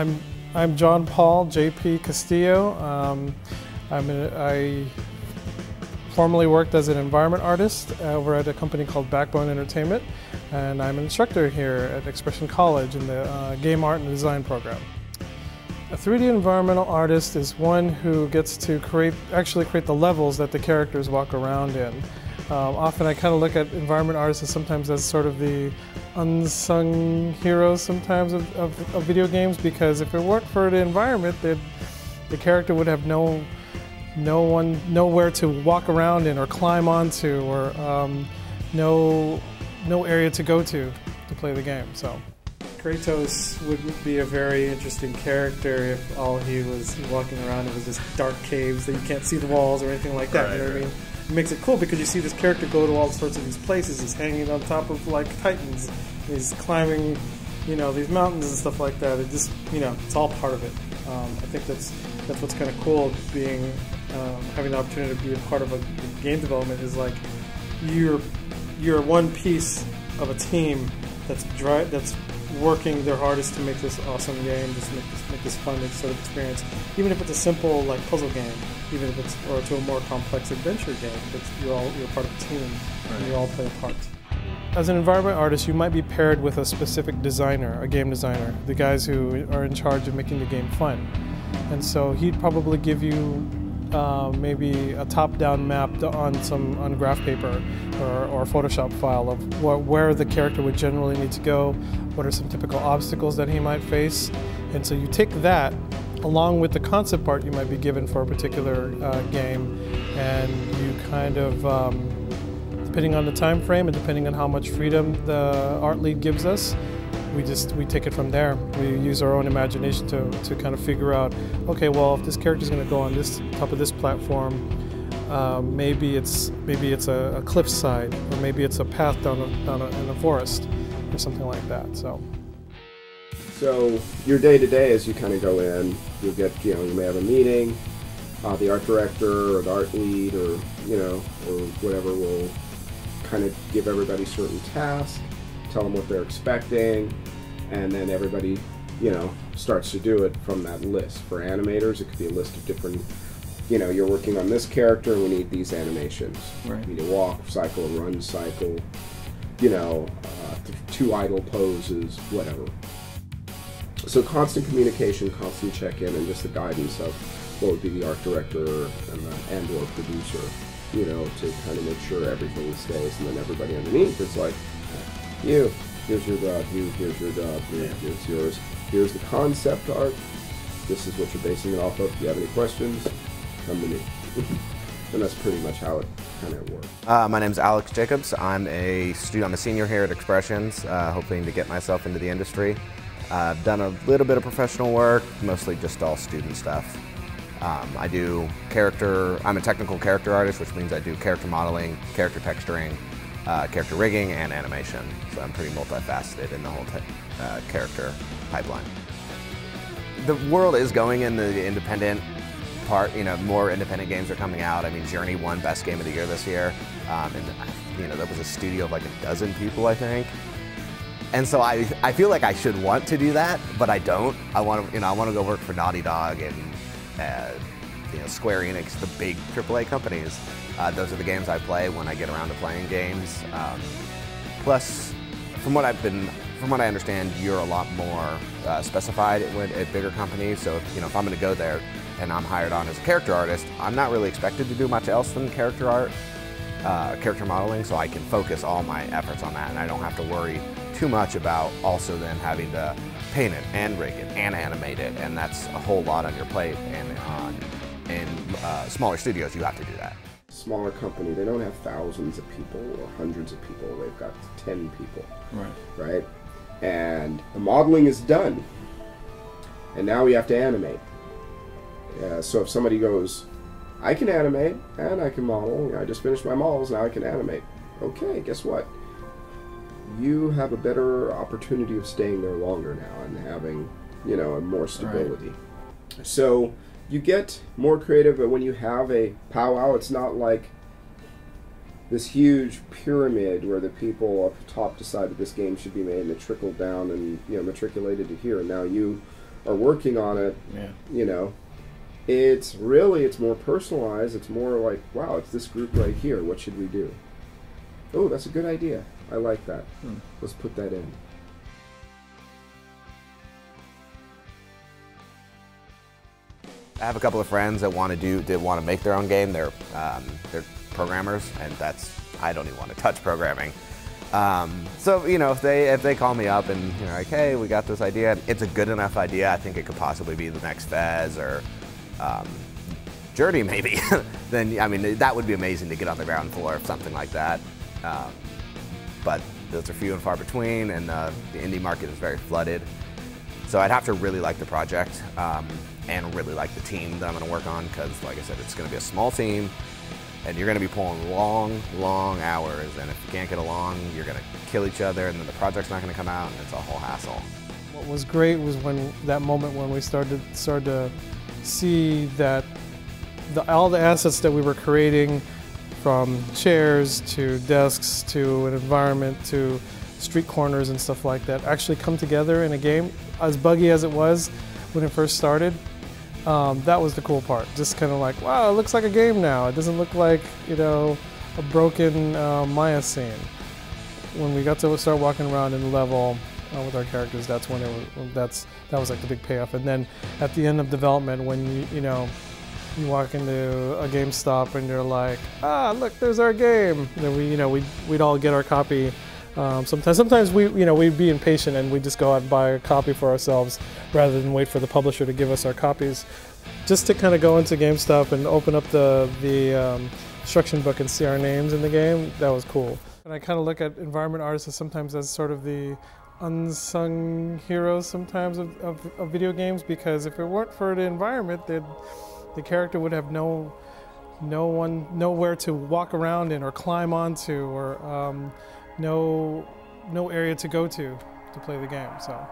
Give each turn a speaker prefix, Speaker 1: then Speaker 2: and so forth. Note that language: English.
Speaker 1: I'm John Paul J.P. Castillo. I formerly worked as an environment artist over at a company called Backbone Entertainment, and I'm an instructor here at Expression College in the Game Art and Design program. A 3D environmental artist is one who gets to actually create the levels that the characters walk around in. Often I kind of look at environment artists sometimes as sort of the unsung heroes sometimes of video games, because if it weren't for the environment, the character would have nowhere to walk around in or climb onto, or no area to go to play the game. So Kratos would be a very interesting character if all he was walking around it was just dark caves that you can't see the walls or anything like that. Right, you know what I mean? It makes it cool because you see this character go to all sorts of these places. He's hanging on top of like titans. He's climbing, you know, these mountains and stuff like that. It just, you know, it's all part of it. I think that's what's kind of cool, being having the opportunity to be a part of a game development, is like you're one piece of a team that's working their hardest to make this awesome game, just make this fun sort of experience. Even if it's a simple like puzzle game, even if it's or to a more complex adventure game, but you're part of a team, right, and you all play a part. As an environment artist, you might be paired with a specific designer, a game designer, the guys who are in charge of making the game fun. And so he'd probably give you maybe a top-down map on graph paper or a Photoshop file of where the character would generally need to go, what are some typical obstacles that he might face. And so you take that along with the concept art you might be given for a particular game, and you kind of, depending on the time frame and depending on how much freedom the art lead gives us, we take it from there. We use our own imagination to kind of figure out, okay, well, if this character is going to go on this top of this platform, maybe it's a cliffside, or maybe it's a path in a forest, or something like that.
Speaker 2: So your day-to-day, as you kind of go in, you'll get, you know, you may have a meeting. The art director or the art lead, or or whatever, will kind of give everybody certain tasks, tell them what they're expecting, and then everybody, starts to do it from that list. For animators, it could be a list of different, you're working on this character, we need these animations.
Speaker 3: Right.
Speaker 2: We need a walk cycle, run cycle, 2 idle poses, whatever. So constant communication, constant check-in, and just the guidance of what would be the art director and/or producer, to kind of make sure everything stays, and then everybody underneath is like, here's your job, here's your job, here's yours, here's the concept art, this is what you're basing it off of. If you have any questions, come to me. And that's pretty much how it kind of works.
Speaker 4: My name's Alex Jacobs. I'm a senior here at Expressions, hoping to get myself into the industry. I've done a little bit of professional work, mostly just all student stuff. I'm a technical character artist, which means I do character modeling, character texturing, character rigging, and animation. So I'm pretty multifaceted in the whole character pipeline. The world is going in the independent part. More independent games are coming out. I mean, Journey won Best Game of the Year this year, and that was a studio of like a dozen people, I think. And so I feel like I should want to do that, but I don't. I want to go work for Naughty Dog and Square Enix, the big AAA companies. Those are the games I play when I get around to playing games. Plus, from what I understand, you're a lot more specified at bigger companies. So if I'm going to go there and I'm hired on as a character artist, I'm not really expected to do much else than character art, character modeling. So I can focus all my efforts on that, and I don't have to worry too much about also then having to paint it and rig it and animate it, and that's a whole lot on your plate. And in smaller studios, you have to do that.
Speaker 2: Smaller company, they don't have thousands of people or hundreds of people. They've got 10 people, right? And the modeling is done, and now we have to animate. So if somebody goes, I can animate and I can model, I just finished my models, now I can animate. Okay, guess what? You have a better opportunity of staying there longer now and having, more stability. Right. So you get more creative, but when you have a powwow, it's not like this huge pyramid where the people up top decided this game should be made and it trickled down and matriculated to here. And now you are working on it, you know, it's more personalized. It's more like, wow, it's this group right here. What should we do? Oh, that's a good idea. I like that. Let's put that in.
Speaker 4: I have a couple of friends that want to make their own game. They're programmers, and I don't even want to touch programming. So you know, if they call me up and you know, like, hey, we got this idea, it's a good enough idea. I think it could possibly be the next Fez or Journey maybe. Then I mean, that would be amazing to get on the ground floor of something like that. But those are few and far between, and the indie market is very flooded. So I'd have to really like the project. And really like the team that I'm going to work on, because like I said, it's going to be a small team and you're going to be pulling long hours, and if you can't get along, you're going to kill each other, and then the project's not going to come out, and it's a whole hassle.
Speaker 1: What was great was that moment when we started to see that all the assets that we were creating, from chairs to desks to an environment to street corners and stuff like that, actually come together in a game. As buggy as it was when it first started, that was the cool part. Just kind of like, wow, it looks like a game now. It doesn't look like, you know, a broken Maya scene. When we got to start walking around in the level with our characters, that's when that was like the big payoff. And then at the end of development, when you you walk into a GameStop and you're like, ah, look, there's our game. And then we'd all get our copy. Sometimes we'd be impatient and we'd just go out and buy a copy for ourselves rather than wait for the publisher to give us our copies. Just to kind of go into GameStop and open up the instruction book and see our names in the game, that was cool. And I kind of look at environment artists sometimes as sort of the unsung heroes sometimes of video games, because if it weren't for the environment, the character would have nowhere to walk around in or climb onto, or no area to go to play the game. So.